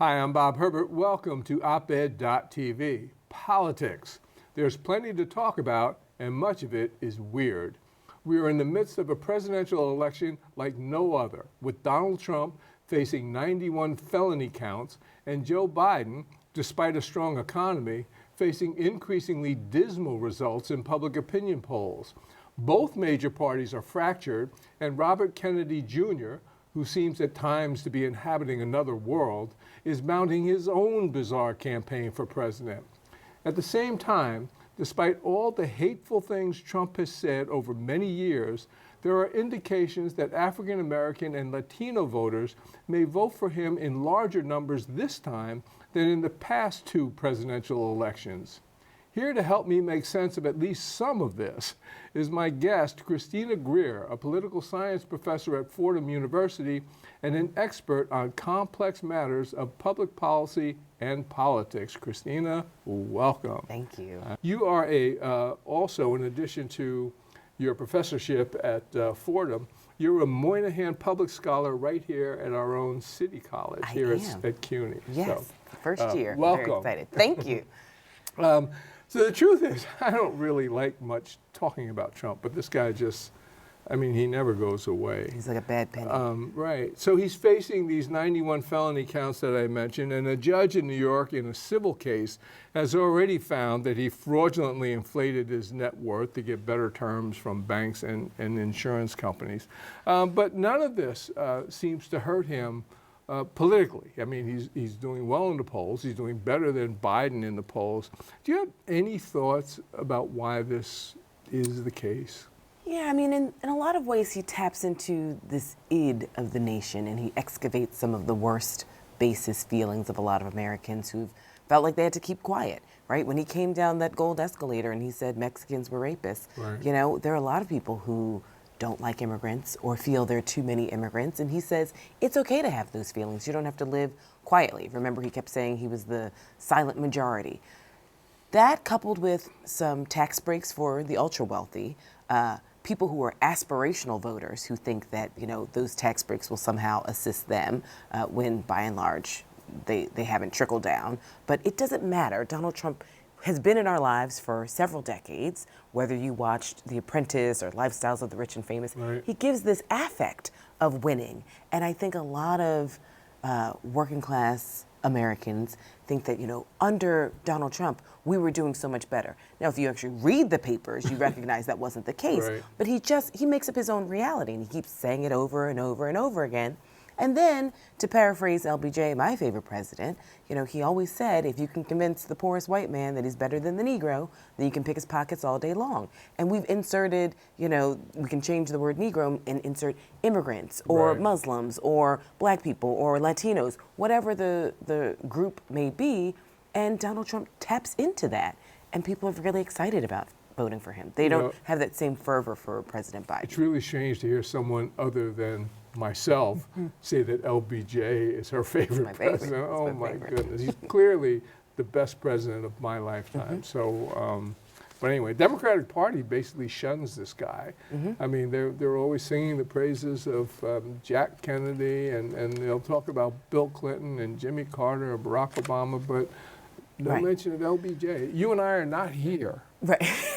Hi, I'm Bob Herbert. Welcome to OpEd.tv. Politics. There's plenty to talk about, and much of it is weird. We are in the midst of a presidential election like no other, with Donald Trump facing 91 felony counts and Joe Biden, despite a strong economy, facing increasingly dismal results in public opinion polls. Both major parties are fractured, and Robert Kennedy Jr., who seems at times to be inhabiting another world, is mounting his own bizarre campaign for president. At the same time, despite all the hateful things Trump has said over many years, there are indications that African American and Latino voters may vote for him in larger numbers this time than in the past two presidential elections. Here to help me make sense of at least some of this is my guest, Christina Greer, a political science professor at Fordham University and an expert on complex matters of public policy and politics. Christina, welcome. Thank you. You are also, in addition to your professorship at Fordham, you're a Moynihan public scholar right here at our own city college at CUNY. Yes, first year. Welcome. Very excited. Thank you. So the truth is, I don't really like much talking about Trump, but this guy just, he never goes away. He's like a bad penny. Right. So he's facing these 91 felony counts that I mentioned, and a judge in New York in a civil case has already found that he fraudulently inflated his net worth to get better terms from banks and insurance companies. But none of this seems to hurt him politically. He's doing well in the polls. He's doing better than Biden in the polls. Do you have any thoughts about why this is the case? Yeah, in a lot of ways he taps into this id of the nation, and he excavates some of the worst basis feelings of a lot of Americans who've felt like they had to keep quiet, right? When he came down that gold escalator and he said Mexicans were rapists, right. There are a lot of people who don't like immigrants or feel there are too many immigrants, and he says it's okay to have those feelings. You don't have to live quietly. Remember, he kept saying he was the silent majority. That, coupled with some tax breaks for the ultra-wealthy, people who are aspirational voters who think that, those tax breaks will somehow assist them when, by and large, they haven't trickled down. But it doesn't matter. Donald Trump has been in our lives for several decades, whether you watched The Apprentice or Lifestyles of the Rich and Famous. Right. He gives this affect of winning. And I think a lot of working class Americans think that, under Donald Trump, we were doing so much better. Now, if you actually read the papers, you recognize that wasn't the case. Right. But he makes up his own reality, and he keeps saying it over and over and over again. And then, to paraphrase LBJ, my favorite president, he always said, if you can convince the poorest white man that he's better than the Negro, then you can pick his pockets all day long. And we've inserted, we can change the word Negro and insert immigrants or right. Muslims or black people or Latinos, whatever the group may be. And Donald Trump taps into that. And people are really excited about voting for him. They don't have that same fervor for President Biden. It's really strange to hear someone other than myself say that LBJ is her favorite president. Oh my goodness. He's clearly the best president of my lifetime. So, but anyway, Democratic Party basically shuns this guy. They're always singing the praises of Jack Kennedy, and they'll talk about Bill Clinton and Jimmy Carter or Barack Obama, but no mention of LBJ. You and I are not here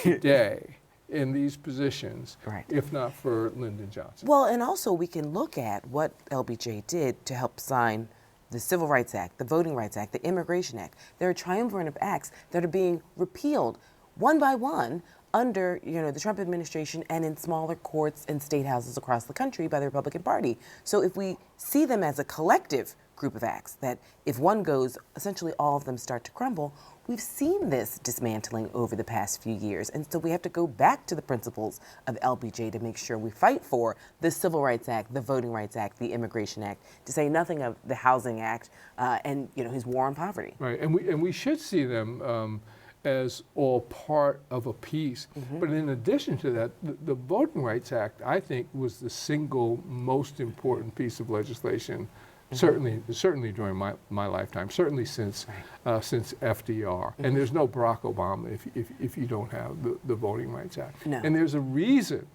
today in these positions, if not for Lyndon Johnson. Well, and also we can look at what LBJ did to help sign the Civil Rights Act, the Voting Rights Act, the Immigration Act. There are triumvirate of acts that are being repealed one by one under the Trump administration and in smaller courts and state houses across the country by the Republican Party. So if we see them as a collective group of acts, that if one goes, essentially all of them start to crumble, we've seen this dismantling over the past few years. And so we have to go back to the principles of LBJ to make sure we fight for the Civil Rights Act, the Voting Rights Act, the Immigration Act, to say nothing of the Housing Act and his war on poverty. Right, and we should see them as all part of a piece. But in addition to that, the Voting Rights Act, I think, was the single most important piece of legislation, certainly during my lifetime, certainly since FDR. And there's no Barack Obama if you don't have the Voting Rights Act. No. And there's a reason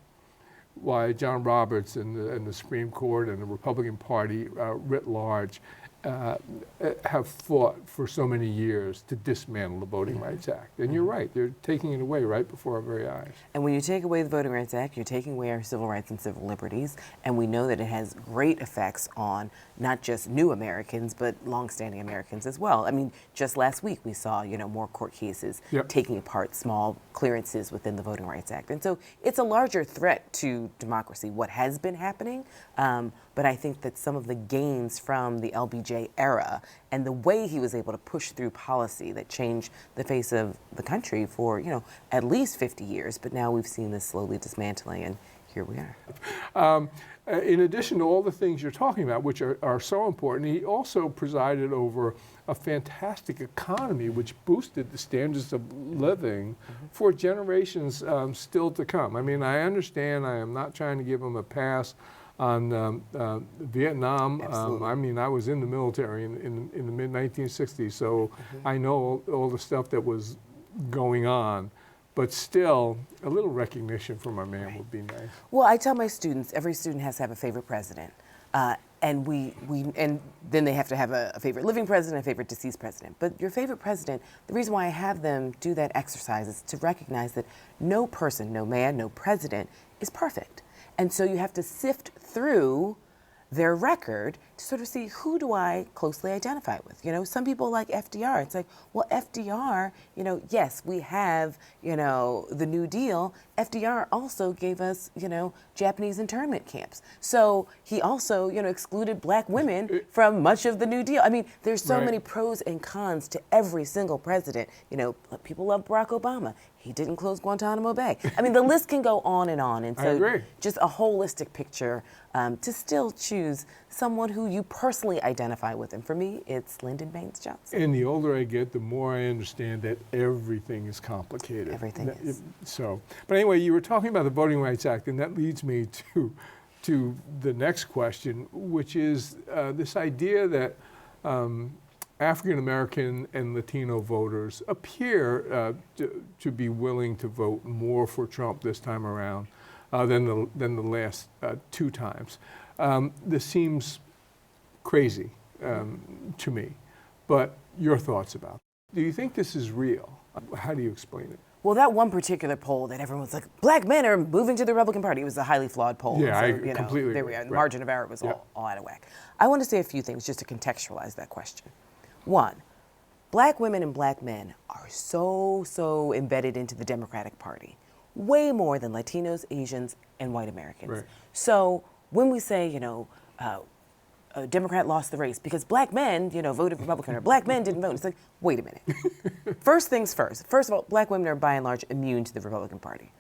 why John Roberts and the Supreme Court and the Republican Party writ large have fought for so many years to dismantle the Voting Rights Act. And you're right, they're taking it away right before our very eyes. And when you take away the Voting Rights Act, you're taking away our civil rights and civil liberties. And we know that it has great effects on not just new Americans, but longstanding Americans as well. I mean, just last week we saw, more court cases taking apart small clearances within the Voting Rights Act. And so it's a larger threat to democracy, what has been happening. But I think that some of the gains from the LBJ era and the way he was able to push through policy that changed the face of the country for, at least 50 years. But now we've seen this slowly dismantling, and here we are. In addition to all the things you're talking about, which are so important, he also presided over a fantastic economy which boosted the standards of living for generations still to come. I mean, I understand, I am not trying to give him a pass on Vietnam. I mean, I was in the military in the mid-1960s, so I know all the stuff that was going on. But still, a little recognition from our man would be nice. Well, I tell my students, every student has to have a favorite president. And and then they have to have a favorite living president, a favorite deceased president. But your favorite president, the reason why I have them do that exercise is to recognize that no person, no man, no president is perfect. And so you have to sift through their record to sort of see, who do I closely identify with? Some people like FDR. It's like, well, FDR, yes, we have, the New Deal. FDR also gave us, Japanese internment camps. So he also, excluded black women from much of the New Deal. I mean, there's so many pros and cons to every single president. People love Barack Obama. He didn't close Guantanamo Bay. I mean, the list can go on. And so I agree. Just a holistic picture to still choose someone who you personally identify with. And for me, it's Lyndon Baines Johnson. And the older I get, the more I understand that everything is complicated. Everything is. But anyway, you were talking about the Voting Rights Act, and that leads me to the next question, which is this idea that African American and Latino voters appear to be willing to vote more for Trump this time around than the last two times. This seems crazy to me, but your thoughts about it. Do you think this is real? How do you explain it? Well, that one particular poll that everyone was like, black men are moving to the Republican Party, it was a highly flawed poll. Yeah, so, I completely there we agree. are. The margin of error was all out of whack. I want to say a few things just to contextualize that question. One, black women and black men are so embedded into the Democratic Party, way more than Latinos, Asians, and white Americans. Right. So when we say, a Democrat lost the race because black men, voted Republican, or black men didn't vote, it's like, wait a minute. First things first. First of all, black women are by and large immune to the Republican Party.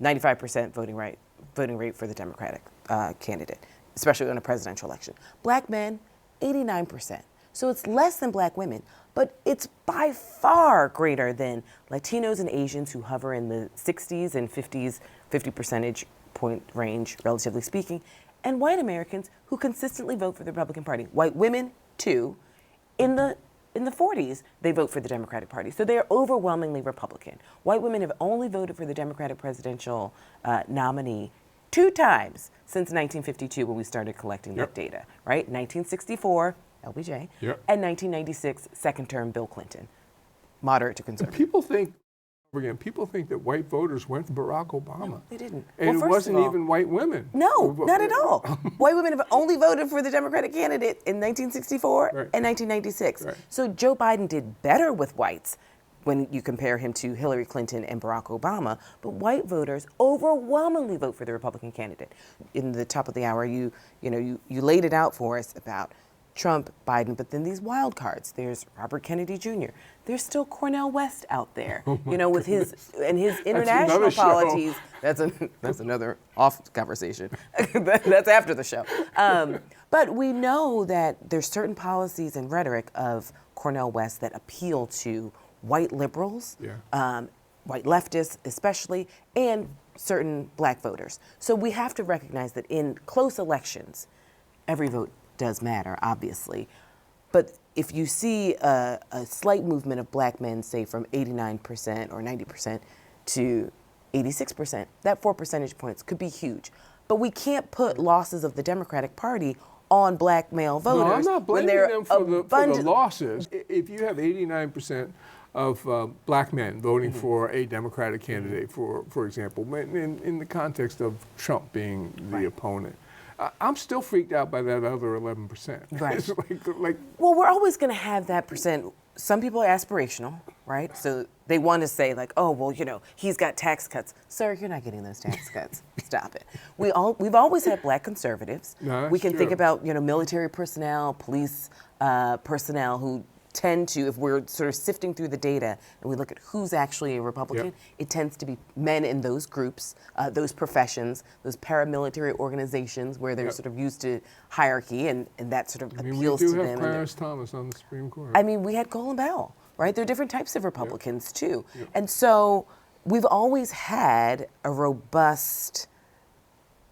95% voting rate for the Democratic candidate, especially in a presidential election. Black men, 89%. So it's less than black women, but it's by far greater than Latinos and Asians who hover in the 60s and 50s, 50 percentage point range, relatively speaking, and white Americans who consistently vote for the Republican Party. White women, too. In the 40s, they vote for the Democratic Party. So they are overwhelmingly Republican. White women have only voted for the Democratic presidential nominee 2 times since 1952 when we started collecting that data, right? 1964, LBJ, and 1996, second term Bill Clinton, moderate to conservative. People think that white voters went for Barack Obama. No, they didn't. And it wasn't even white women. No, not at all. White women have only voted for the Democratic candidate in 1964 and 1996. Right. So Joe Biden did better with whites when you compare him to Hillary Clinton and Barack Obama, but white voters overwhelmingly vote for the Republican candidate. In the top of the hour, you laid it out for us about Trump, Biden, but then these wild cards. There's Robert Kennedy Jr. There's still Cornel West out there, with his international policies. That's another off conversation. That's after the show. But we know that there's certain policies and rhetoric of Cornel West that appeal to white liberals, white leftists especially, and certain black voters. So we have to recognize that in close elections, every vote does matter, obviously. But if you see a slight movement of black men, say from 89% or 90% to 86%, that 4 percentage points could be huge. But we can't put losses of the Democratic Party on black male voters. No, I'm not when blaming they're them for the abundant- losses. If you have 89% of black men voting for a Democratic candidate, for example, in the context of Trump being the opponent, I'm still freaked out by that other 11%. Right. It's like Well, we're always going to have that percent. Some people are aspirational, right? So they want to say like, oh, well, you know, he's got tax cuts. Sir, you're not getting those tax cuts. Stop it. We've always had black conservatives. No, that's we can think true. about, you know, military personnel, police personnel who tend to, if we're sort of sifting through the data and we look at who's actually a Republican, Yep. it tends to be men in those groups, those professions, those paramilitary organizations where they're Yep. sort of used to hierarchy and that sort of I mean, appeals we do to have them. Clarence Thomas on the Supreme Court. I mean, we had Colin Powell, right? There are different types of Republicans too. And so we've always had a robust,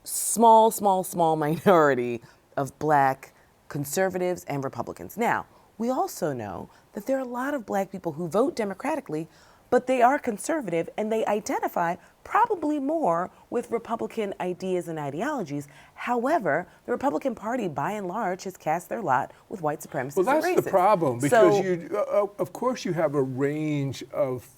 small minority of black conservatives and Republicans. Now, we also know that there are a lot of black people who vote Democratically, but they are conservative and they identify probably more with Republican ideas and ideologies. However, the Republican Party, by and large, has cast their lot with white supremacists Well, that's and racists. the problem, because So- of course you have a range of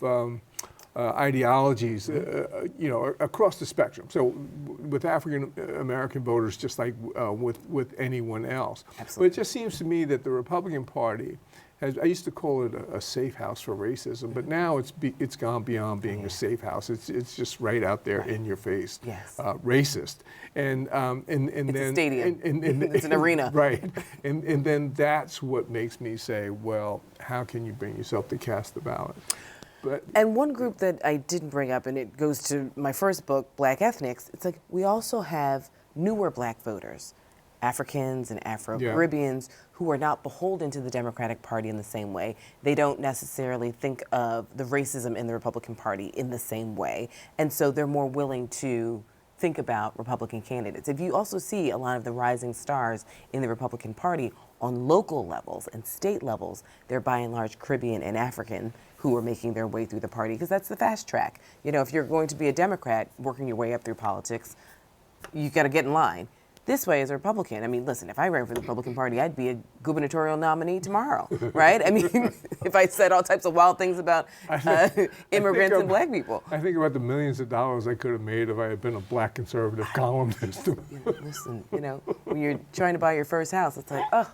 ideologies, you know, across the spectrum. So with African American voters, just like with anyone else. Absolutely. But it just seems to me that the Republican Party has, I used to call it a safe house for racism, but now it's gone beyond being a safe house. It's just right out there in your face, Yes. racist. And It's then a stadium. and It's an arena. Right. And then that's what makes me say, well, how can you bring yourself to cast the ballot? But And one group that I didn't bring up, and it goes to my first book, Black Ethnics, it's like we also have newer black voters, Africans and Afro-Caribbeans, who are not beholden to the Democratic Party in the same way. They don't necessarily think of the racism in the Republican Party in the same way. And so they're more willing to think about Republican candidates. If you also see a lot of the rising stars in the Republican Party on local levels and state levels, they're by and large Caribbean and African who are making their way through the party, because that's the fast track. You know, if you're going to be a Democrat working your way up through politics, you got to get in line. This way, as a Republican, I mean, listen, if I ran for the Republican Party, I'd be a gubernatorial nominee tomorrow, right? I mean, if I said all types of wild things about immigrants and black people. I think about the millions of dollars I could have made if I had been a black conservative columnist. Listen, you know, when you're trying to buy your first house, it's like, oh,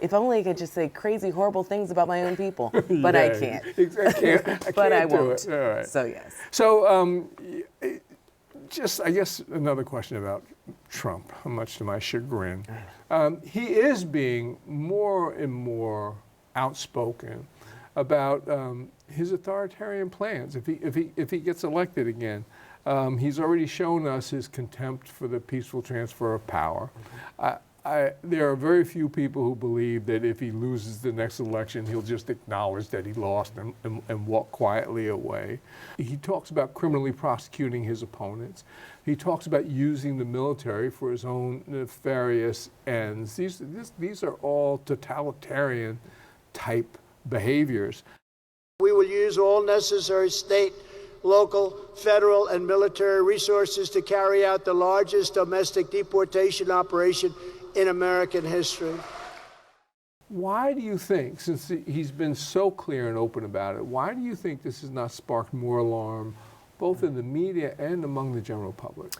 if only I could just say crazy, horrible things about my own people, but I can't. I can't But I do won't. it. All right. So yes. So, just, I guess, another question about Trump, much to my chagrin. He is being more and more outspoken about his authoritarian plans. If he gets elected again, he's already shown us his contempt for the peaceful transfer of power. There are very few people who believe that if he loses the next election, he'll just acknowledge that he lost and walk quietly away. He talks about criminally prosecuting his opponents. He talks about using the military for his own nefarious ends. These are all totalitarian type behaviors. We will use all necessary state, local, federal, and military resources to carry out the largest domestic deportation operation in American history. Why do you think, since he's been so clear and open about it, why do you think this has not sparked more alarm, both in the media and among the general public?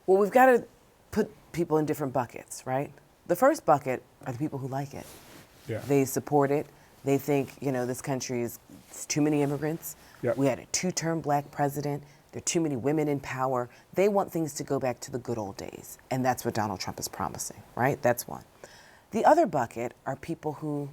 Well, we've got to put people in different buckets, right? The first bucket are the people who like it. Yeah. They support it. They think, you know, this country is too many immigrants. Yep. We had a 2-term black president. There are too many women in power. They want things to go back to the good old days. And that's what Donald Trump is promising, right? That's one. The other bucket are people who,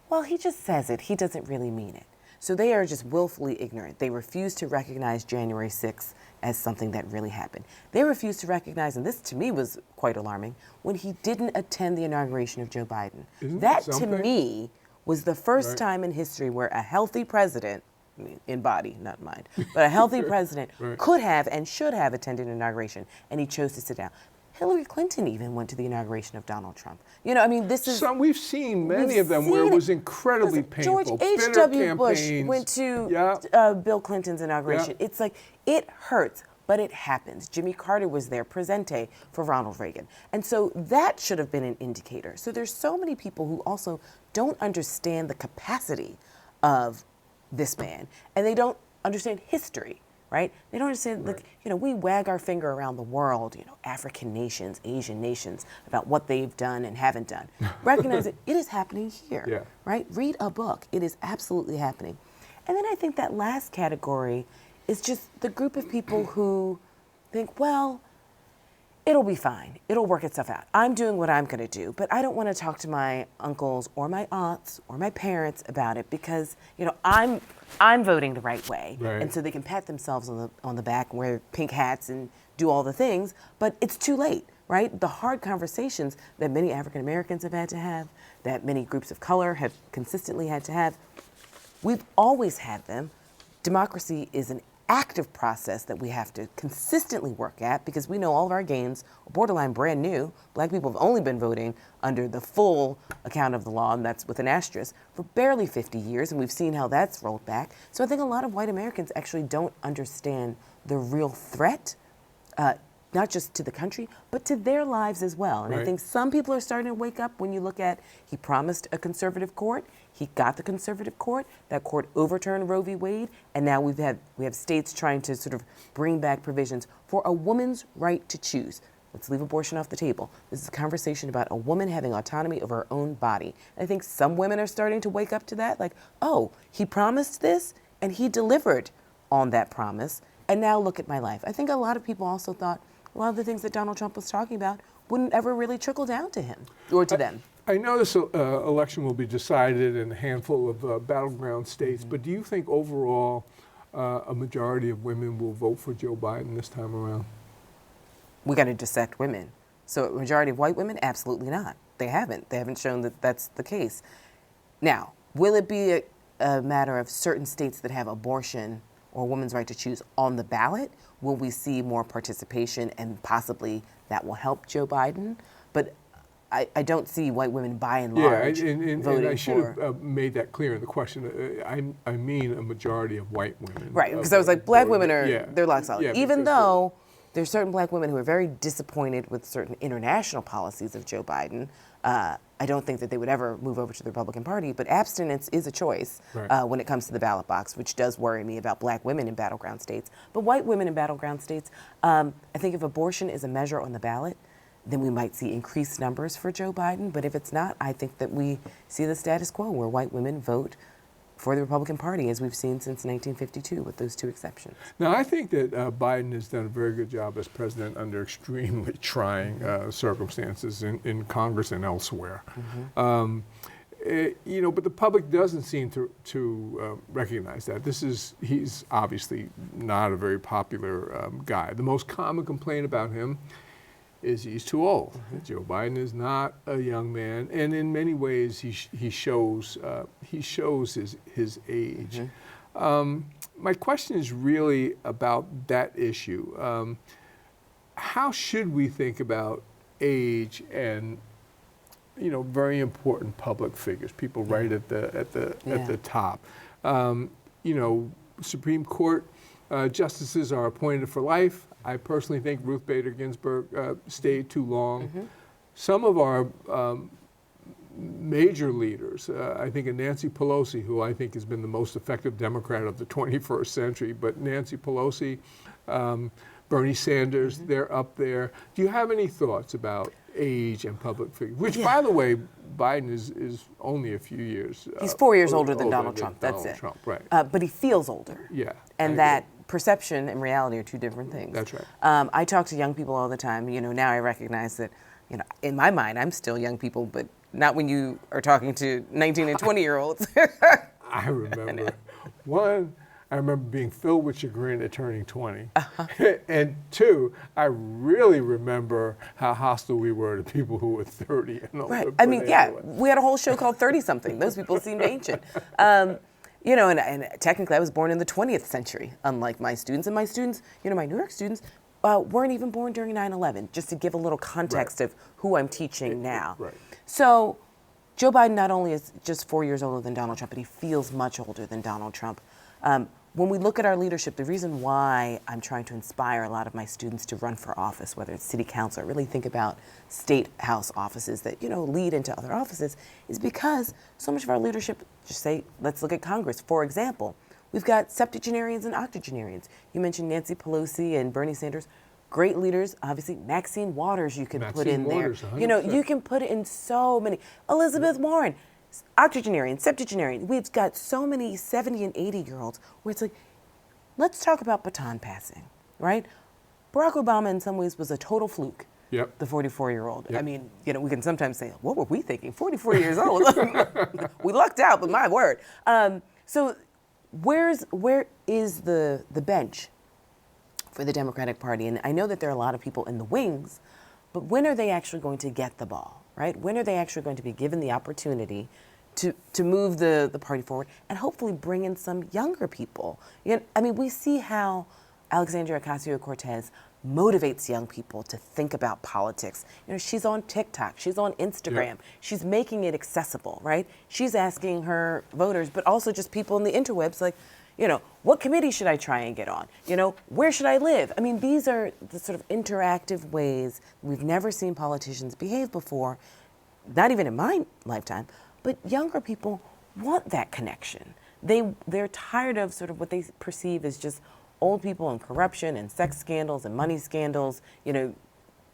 well, he just says it. He doesn't really mean it. So they are just willfully ignorant. They refuse to recognize January 6th as something that really happened. They refuse to recognize, and this to me was quite alarming, when he didn't attend the inauguration of Joe Biden. Isn't That that to something? me was the first Right. time in history where a healthy president, I mean, in body, not mind, but a healthy president Right. could have and should have attended an inauguration, and he chose to sit down. Hillary Clinton even went to the inauguration of Donald Trump. You know, I mean, this is... We've seen many We've of them where seen it was it. incredibly Listen, painful. George bitter H.W. Bush campaigns. went to Yeah. Bill Clinton's inauguration. Yeah. It's like, it hurts. but it happens. Jimmy Carter was there, presente, for Ronald Reagan. And so that should have been an indicator. So there's so many people who also don't understand the capacity of this man, and they don't understand history, right? They don't understand, like, we wag our finger around the world, African nations, Asian nations, about what they've done and haven't done. Recognize it is happening here, right? Read a book. It is absolutely happening. And then I think that last category is just the group of people who think, well, it'll be fine. It'll work itself out. I'm doing what I'm going to do, but I don't want to talk to my uncles or my aunts or my parents about it because, I'm voting the right way. Right. And so they can pat themselves on the back and wear pink hats and do all the things, but it's too late, right? The hard conversations that many African Americans have had to have, that many groups of color have consistently had to have, we've always had them. Democracy is an active process that we have to consistently work at because we know all of our gains are borderline brand new. Black people have only been voting under the full account of the law, and that's with an asterisk, for barely 50 years, and we've seen how that's rolled back. So I think a lot of white Americans actually don't understand the real threat, not just to the country, but to their lives as well. And I think some people are starting to wake up when you look at, he promised a conservative court, he got the conservative court, that court overturned Roe v. Wade, and now we have states trying to sort of bring back provisions for a woman's right to choose. Let's leave abortion off the table. This is a conversation about a woman having autonomy over her own body. And I think some women are starting to wake up to that, like, oh, he promised this, and he delivered on that promise, and now look at my life. I think a lot of people also thought a lot of the things that Donald Trump was talking about wouldn't ever really trickle down to him or to them. I know this election will be decided in a handful of battleground states, but do you think overall a majority of women will vote for Joe Biden this time around? We got to dissect women. So a majority of white women, absolutely not. They haven't. They haven't shown that that's the case. Now, will it be a matter of certain states that have abortion or a woman's right to choose on the ballot? Will we see more participation and possibly that will help Joe Biden? But I don't see white women by and large voting and I should for... have made that clear in the question. I mean a majority of white women. Right, because I was like, black women are, they're locked solid. Yeah, even though there's certain black women who are very disappointed with certain international policies of Joe Biden. I don't think that they would ever move over to the Republican Party, but abstinence is a choice when it comes to the ballot box, which does worry me about black women in battleground states. But white women in battleground states, I think if abortion is a measure on the ballot, then we might see increased numbers for Joe Biden. But if it's not, I think that we see the status quo where white women vote for the Republican Party, as we've seen since 1952, with those two exceptions. Now, I think that Biden has done a very good job as president under extremely trying circumstances in Congress and elsewhere. But the public doesn't seem to recognize that. He's obviously not a very popular guy. The most common complaint about him is he's too old. Joe Biden is not a young man, and in many ways he shows his age. My question is really about that issue. How should we think about age and very important public figures, people right at the top? Supreme Court justices are appointed for life. I personally think Ruth Bader Ginsburg stayed too long. Some of our major leaders, I think of Nancy Pelosi, who I think has been the most effective Democrat of the 21st century, but Nancy Pelosi, Bernie Sanders, they're up there. Do you have any thoughts about age and public figures? Which, by the way, Biden is only a few years. He's 4 years older than Donald Trump. That's it. Trump, right. But he feels older. Yeah. And that perception and reality are two different things. That's right. I talk to young people all the time. Now I recognize that, in my mind, I'm still young people, but not when you are talking to 19 and 20-year-olds. I remember I remember being filled with chagrin at turning 20. And two, I really remember how hostile we were to people who were 30 and older. Right. I mean, we had a whole show called 30-something. Those people seemed ancient. And technically I was born in the 20th century, unlike my students. And my students, my New York students, weren't even born during 9/11, just to give a little context of who I'm teaching now. Right. So Joe Biden not only is just 4 years older than Donald Trump, but he feels much older than Donald Trump. when we look at our leadership, the reason why I'm trying to inspire a lot of my students to run for office, whether it's city council or really think about state house offices that, lead into other offices, is because so much of our leadership, just say, let's look at Congress. For example, we've got septuagenarians and octogenarians. You mentioned Nancy Pelosi and Bernie Sanders. Great leaders, obviously. Maxine Waters you can put in there. 100%. You can put it in so many. Elizabeth Warren, octogenarian, septuagenarian. We've got so many 70 and 80-year-olds where it's like, let's talk about baton passing, right? Barack Obama in some ways was a total fluke. Yep. The 44-year-old. Yep. I mean, we can sometimes say, what were we thinking? 44 years old. We lucked out, but my word. So where is the bench for the Democratic Party? And I know that there are a lot of people in the wings, but when are they actually going to get the ball, right? When are they actually going to be given the opportunity to move the party forward and hopefully bring in some younger people? We see how Alexandria Ocasio-Cortez motivates young people to think about politics. She's on TikTok, she's on Instagram, Yep. She's making it accessible, right? She's asking her voters, but also just people in the interwebs, like, what committee should I try and get on? Where should I live? These are the sort of interactive ways we've never seen politicians behave before, not even in my lifetime, but younger people want that connection. They're tired of sort of what they perceive as just old people and corruption and sex scandals and money scandals. No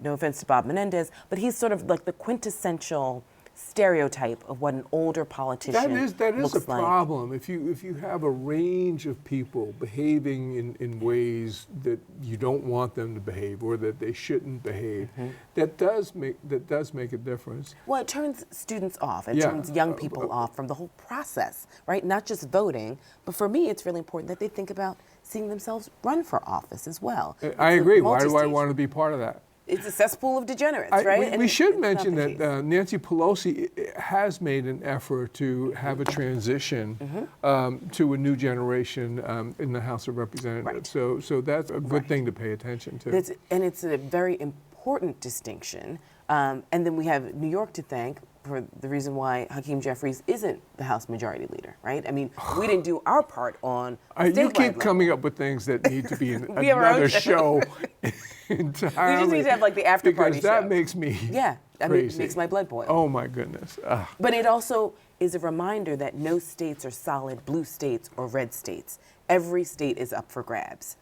offense to Bob Menendez, but he's sort of like the quintessential stereotype of what an older politician that is looks a like. problem. If you have a range of people behaving in ways that you don't want them to behave or that they shouldn't behave, that does make a difference. Well, it turns students off. It Yeah. turns young people off from the whole process, right? Not just voting, but for me, it's really important that they think about seeing themselves run for office as well. I agree. Why do I multi-stage. want to be part of that? It's a cesspool of degenerates, right? We should it's not mention the that case. Nancy Pelosi has made an effort to have a transition to a new generation in the House of Representatives. Right. So that's a good thing to pay attention to. It's a very important distinction. And then we have New York to thank for the reason why Hakeem Jeffries isn't the House Majority Leader, right? We didn't do our part on You statewide keep level. coming up with things that need to be in We have our own another show. show entirely. We just need to have like the after party because that show. makes me it crazy. makes my blood boil. Oh my goodness. But it also is a reminder that no states are solid blue states or red states. Every state is up for grabs.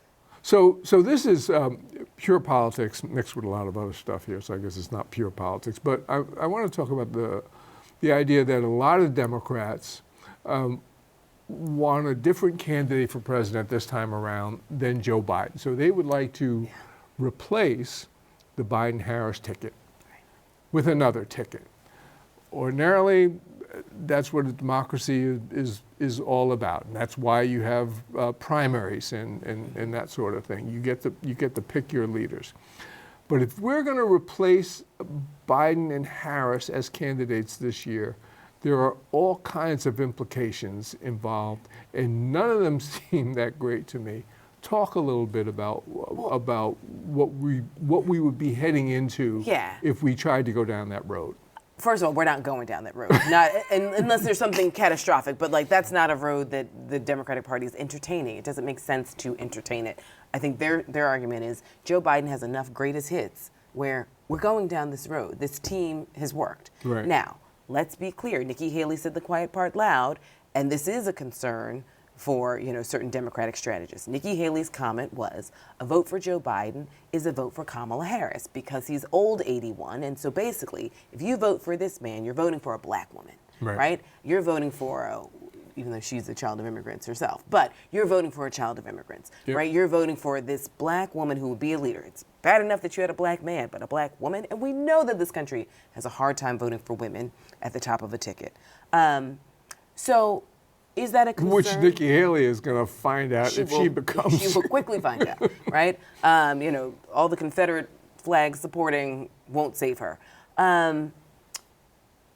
So this is pure politics mixed with a lot of other stuff here, so I guess it's not pure politics. But I want to talk about the idea that a lot of Democrats want a different candidate for president this time around than Joe Biden. So they would like to replace the Biden-Harris ticket with another ticket. Ordinarily, that's what a democracy is all about, and that's why you have primaries and that sort of thing. You get to pick your leaders. But if we're going to replace Biden and Harris as candidates this year, there are all kinds of implications involved, and none of them seem that great to me. Talk a little bit about what we would be heading into if we tried to go down that road. First of all, we're not going down that road, unless there's something catastrophic. But that's not a road that the Democratic Party is entertaining. It doesn't make sense to entertain it. I think their argument is Joe Biden has enough greatest hits where we're going down this road. This team has worked. Right. Now, let's be clear. Nikki Haley said the quiet part loud, and this is a concern for certain Democratic strategists. Nikki Haley's comment was, a vote for Joe Biden is a vote for Kamala Harris because he's old 81, and so basically, if you vote for this man, you're voting for a black woman, right? You're voting for even though she's a child of immigrants herself, but you're voting for a child of immigrants, right? You're voting for this black woman who will be a leader. It's bad enough that you had a black man, but a black woman, and we know that this country has a hard time voting for women at the top of a ticket. So is that a concern? Which Nikki Haley is going to find out she becomes. She will quickly find out, right? All the Confederate flags supporting won't save her.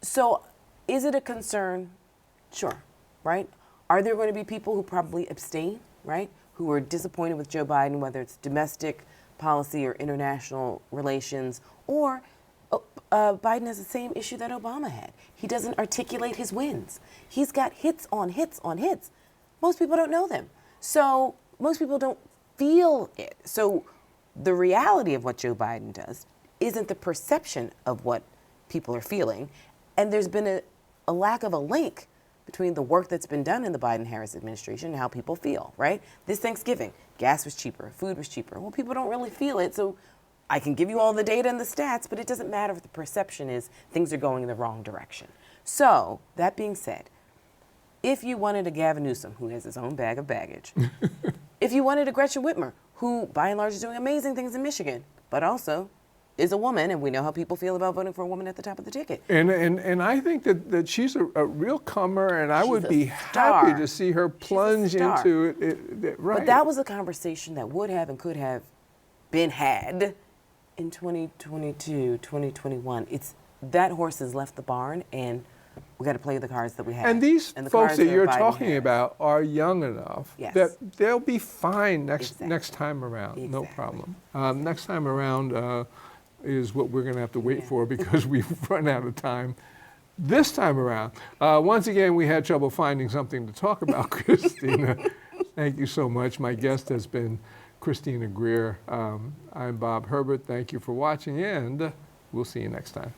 So is it a concern? Sure, right? Are there going to be people who probably abstain, right? Who are disappointed with Joe Biden, whether it's domestic policy or international relations, or Biden has the same issue that Obama had. He doesn't articulate his wins. He's got hits on hits on hits. Most people don't know them. So most people don't feel it. So the reality of what Joe Biden does isn't the perception of what people are feeling. And there's been a lack of a link between the work that's been done in the Biden-Harris administration and how people feel, right? This Thanksgiving, gas was cheaper, food was cheaper. Well, people don't really feel it, so I can give you all the data and the stats, but it doesn't matter if the perception is things are going in the wrong direction. So, that being said, if you wanted a Gavin Newsom, who has his own bag of baggage, if you wanted a Gretchen Whitmer, who by and large is doing amazing things in Michigan, but also is a woman, and we know how people feel about voting for a woman at the top of the ticket. And I think that she's a real comer, and I She's would a be star. happy to see her plunge star. into it. Right. But that was a conversation that would have and could have been had in 2022, 2021. That horse has left the barn, and we got to play the cards that we have. And these the folks cards that are you're Biden talking Harris. about are young enough Yes. that they'll be fine next Exactly. time around. No Exactly. problem. Next time around is what we're going to have to wait for because we've run out of time. This time around, once again, we had trouble finding something to talk about, Christina. Thank you so much. My guest has been Christina Greer. I'm Bob Herbert. Thank you for watching, and we'll see you next time.